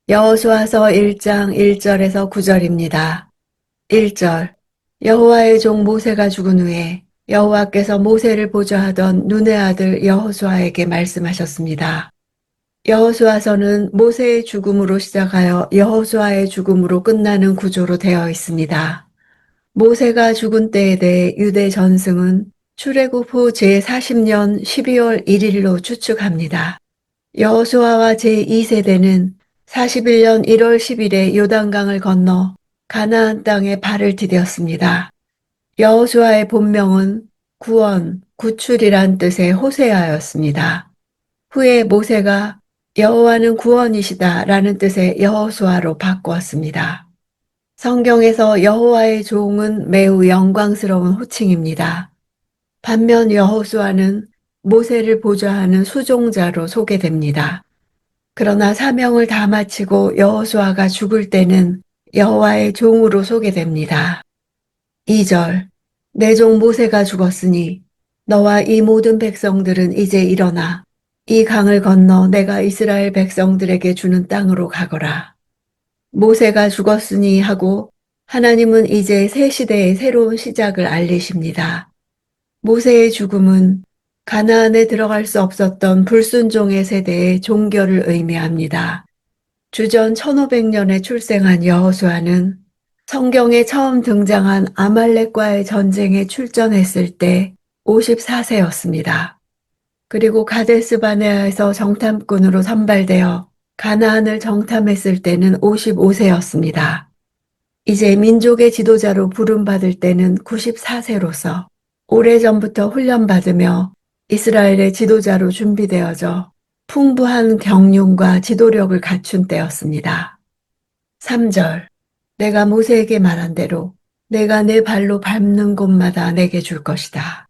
여호수아서 1장 1절에서 9절입니다. 1절. 여호와의 종 모세가 죽은 후에 여호와께서 모세를 보좌하던 눈의 아들 여호수아에게 말씀하셨습니다. 여호수아서는 모세의 죽음으로 시작하여 여호수아의 죽음으로 끝나는 구조로 되어 있습니다. 모세가 죽은 때에 대해 유대 전승은 출애굽 후 제40년 12월 1일로 추측합니다. 여호수아와 제2세대는 41년 1월 10일에 요단강을 건너 가나안 땅에 발을 디뎠습니다. 여호수아의 본명은 구원, 구출이란 뜻의 호세아였습니다. 후에 모세가 여호와는 구원이시다 라는 뜻의 여호수아로 바꾸었습니다. 성경에서 여호와의 종은 매우 영광스러운 호칭입니다. 반면 여호수아는 모세를 보좌하는 수종자로 소개됩니다. 그러나 사명을 다 마치고 여호수아가 죽을 때는 여호와의 종으로 소개됩니다. 2절. 내 종 모세가 죽었으니 너와 이 모든 백성들은 이제 일어나 이 강을 건너 내가 이스라엘 백성들에게 주는 땅으로 가거라. 모세가 죽었으니 하고 하나님은 이제 새 시대의 새로운 시작을 알리십니다. 모세의 죽음은 가나안에 들어갈 수 없었던 불순종의 세대의 종결을 의미합니다. 주전 1500년에 출생한 여호수아는 성경에 처음 등장한 아말렉과의 전쟁에 출전했을 때 54세였습니다. 그리고 가데스 바네아에서 정탐꾼으로 선발되어 가나안을 정탐했을 때는 55세였습니다. 이제 민족의 지도자로 부름받을 때는 94세로서 오래전부터 훈련받으며 이스라엘의 지도자로 준비되어져 풍부한 경륜과 지도력을 갖춘 때였습니다. 3절. 내가 모세에게 말한 대로 내가 내 발로 밟는 곳마다 내게 줄 것이다.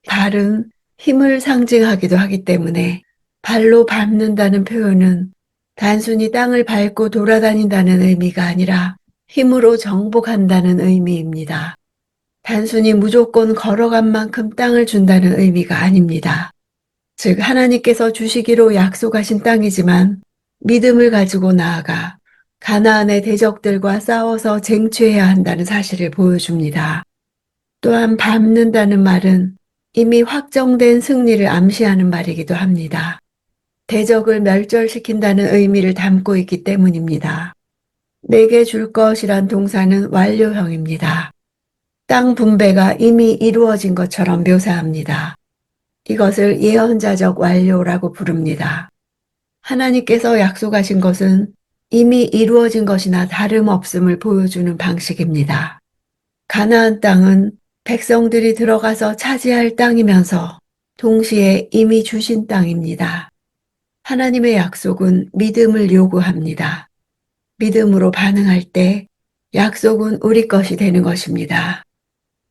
발은 힘을 상징하기도 하기 때문에 발로 밟는다는 표현은 단순히 땅을 밟고 돌아다닌다는 의미가 아니라 힘으로 정복한다는 의미입니다. 단순히 무조건 걸어간 만큼 땅을 준다는 의미가 아닙니다. 즉 하나님께서 주시기로 약속하신 땅이지만 믿음을 가지고 나아가 가나안의 대적들과 싸워서 쟁취해야 한다는 사실을 보여줍니다. 또한 밟는다는 말은 이미 확정된 승리를 암시하는 말이기도 합니다. 대적을 멸절시킨다는 의미를 담고 있기 때문입니다. 내게 줄 것이란 동사는 완료형입니다. 땅 분배가 이미 이루어진 것처럼 묘사합니다. 이것을 예언자적 완료라고 부릅니다. 하나님께서 약속하신 것은 이미 이루어진 것이나 다름없음을 보여주는 방식입니다. 가나안 땅은 백성들이 들어가서 차지할 땅이면서 동시에 이미 주신 땅입니다. 하나님의 약속은 믿음을 요구합니다. 믿음으로 반응할 때 약속은 우리 것이 되는 것입니다.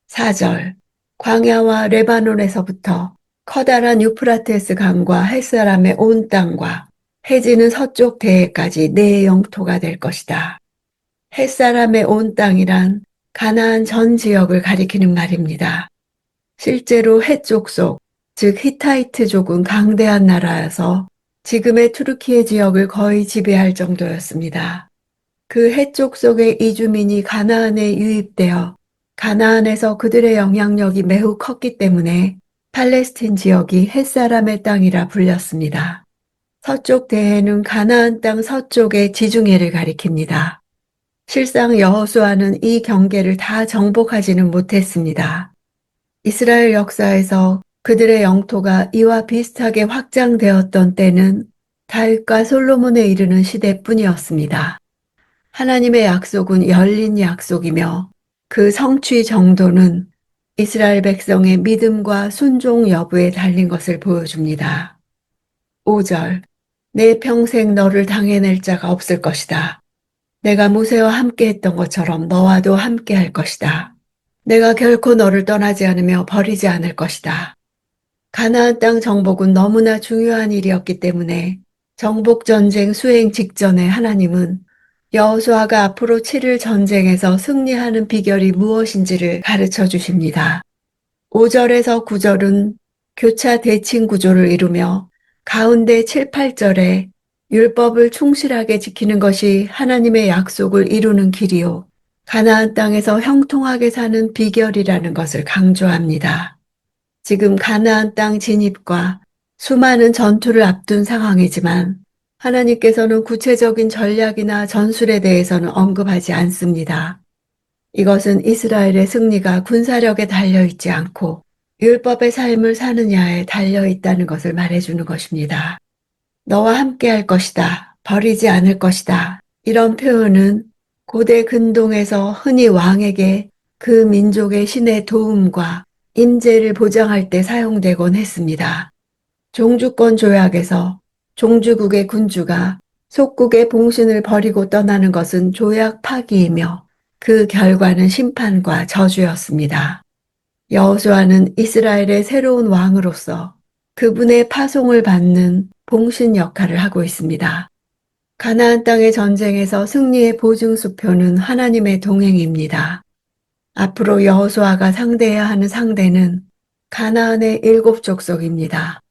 4절. 광야와 레바논에서부터 커다란 유프라테스 강과 햇사람의 온 땅과 해지는 서쪽 대해까지 내 영토가 될 것이다. 햇사람의 온 땅이란 가나안 전 지역을 가리키는 말입니다. 실제로 해쪽 속, 즉 히타이트족은 강대한 나라여서 지금의 투르키예 지역을 거의 지배할 정도였습니다. 그 해쪽 속의 이주민이 가나안에 유입되어 가나안에서 그들의 영향력이 매우 컸기 때문에 팔레스틴 지역이 햇사람의 땅이라 불렸습니다. 서쪽 대해는 가나안 땅 서쪽의 지중해를 가리킵니다. 실상 여호수아는 이 경계를 다 정복하지는 못했습니다. 이스라엘 역사에서 그들의 영토가 이와 비슷하게 확장되었던 때는 다윗과 솔로몬에 이르는 시대뿐이었습니다. 하나님의 약속은 열린 약속이며 그 성취 정도는 이스라엘 백성의 믿음과 순종 여부에 달린 것을 보여줍니다. 5절. 내 평생 너를 당해낼 자가 없을 것이다. 내가 모세와 함께 했던 것처럼 너와도 함께 할 것이다. 내가 결코 너를 떠나지 않으며 버리지 않을 것이다. 가나안 땅 정복은 너무나 중요한 일이었기 때문에 정복전쟁 수행 직전에 하나님은 여호수아가 앞으로 치를 전쟁에서 승리하는 비결이 무엇인지를 가르쳐 주십니다. 5절에서 9절은 교차 대칭 구조를 이루며 가운데 7, 8절에 율법을 충실하게 지키는 것이 하나님의 약속을 이루는 길이요. 가나안 땅에서 형통하게 사는 비결이라는 것을 강조합니다. 지금 가나안 땅 진입과 수많은 전투를 앞둔 상황이지만 하나님께서는 구체적인 전략이나 전술에 대해서는 언급하지 않습니다. 이것은 이스라엘의 승리가 군사력에 달려있지 않고 율법의 삶을 사느냐에 달려있다는 것을 말해주는 것입니다. 너와 함께 할 것이다. 버리지 않을 것이다. 이런 표현은 고대 근동에서 흔히 왕에게 그 민족의 신의 도움과 임재를 보장할 때 사용되곤 했습니다. 종주권 조약에서 종주국의 군주가 속국의 봉신을 버리고 떠나는 것은 조약 파기이며 그 결과는 심판과 저주였습니다. 여호수아는 이스라엘의 새로운 왕으로서 그분의 파송을 받는 봉신 역할을 하고 있습니다. 가나안 땅의 전쟁에서 승리의 보증수표는 하나님의 동행입니다. 앞으로 여호수아가 상대해야 하는 상대는 가나안의 7 족속입니다.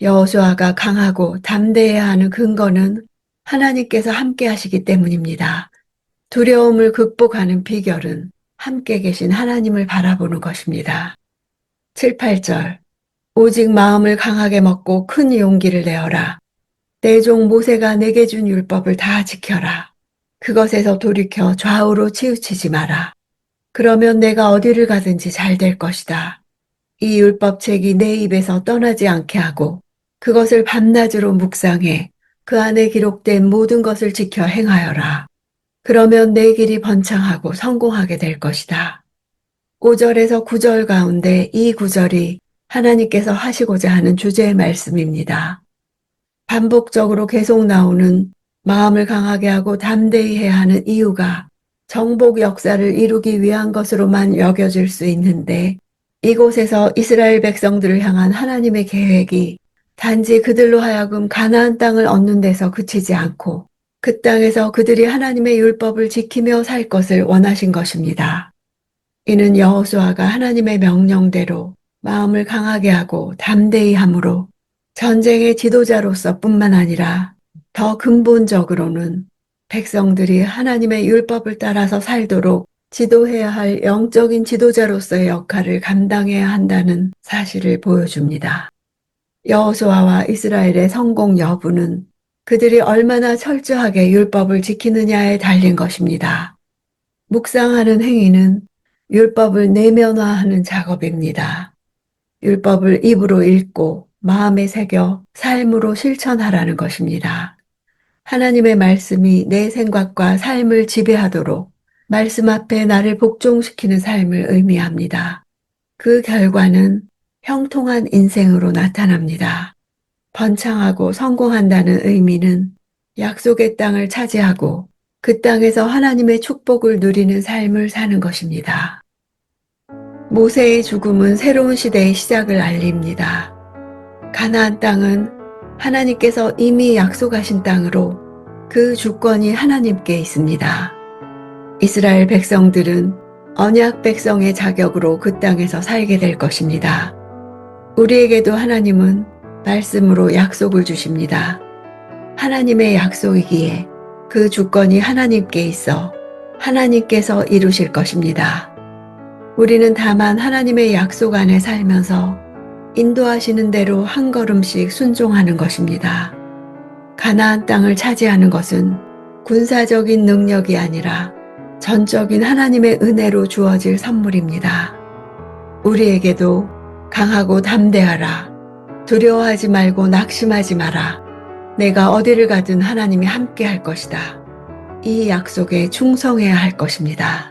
여호수아가 강하고 담대해야 하는 근거는 하나님께서 함께 하시기 때문입니다. 두려움을 극복하는 비결은 함께 계신 하나님을 바라보는 것입니다. 7, 8절 오직 마음을 강하게 먹고 큰 용기를 내어라. 내 종 모세가 내게 준 율법을 다 지켜라. 그것에서 돌이켜 좌우로 치우치지 마라. 그러면 내가 어디를 가든지 잘 될 것이다. 이 율법책이 내 입에서 떠나지 않게 하고 그것을 밤낮으로 묵상해 그 안에 기록된 모든 것을 지켜 행하여라. 그러면 내 길이 번창하고 성공하게 될 것이다. 5절에서 9절 가운데 이 구절이 하나님께서 하시고자 하는 주제의 말씀입니다. 반복적으로 계속 나오는 마음을 강하게 하고 담대히 해야 하는 이유가 정복 역사를 이루기 위한 것으로만 여겨질 수 있는데 이곳에서 이스라엘 백성들을 향한 하나님의 계획이 단지 그들로 하여금 가나안 땅을 얻는 데서 그치지 않고 그 땅에서 그들이 하나님의 율법을 지키며 살 것을 원하신 것입니다. 이는 여호수아가 하나님의 명령대로 마음을 강하게 하고 담대히 함으로 전쟁의 지도자로서 뿐만 아니라 더 근본적으로는 백성들이 하나님의 율법을 따라서 살도록 지도해야 할 영적인 지도자로서의 역할을 감당해야 한다는 사실을 보여줍니다. 여호수아와 이스라엘의 성공 여부는 그들이 얼마나 철저하게 율법을 지키느냐에 달린 것입니다. 묵상하는 행위는 율법을 내면화하는 작업입니다. 율법을 입으로 읽고 마음에 새겨 삶으로 실천하라는 것입니다. 하나님의 말씀이 내 생각과 삶을 지배하도록 말씀 앞에 나를 복종시키는 삶을 의미합니다. 그 결과는 형통한 인생으로 나타납니다. 번창하고 성공한다는 의미는 약속의 땅을 차지하고 그 땅에서 하나님의 축복을 누리는 삶을 사는 것입니다. 모세의 죽음은 새로운 시대의 시작을 알립니다. 가나안 땅은 하나님께서 이미 약속하신 땅으로 그 주권이 하나님께 있습니다. 이스라엘 백성들은 언약 백성의 자격으로 그 땅에서 살게 될 것입니다. 우리에게도 하나님은 말씀으로 약속을 주십니다. 하나님의 약속이기에 그 주권이 하나님께 있어 하나님께서 이루실 것입니다. 우리는 다만 하나님의 약속 안에 살면서 인도하시는 대로 한 걸음씩 순종하는 것입니다. 가나안 땅을 차지하는 것은 군사적인 능력이 아니라 전적인 하나님의 은혜로 주어질 선물입니다. 우리에게도 강하고 담대하라. 두려워하지 말고 낙심하지 마라. 내가 어디를 가든 하나님이 함께 할 것이다. 이 약속에 충성해야 할 것입니다.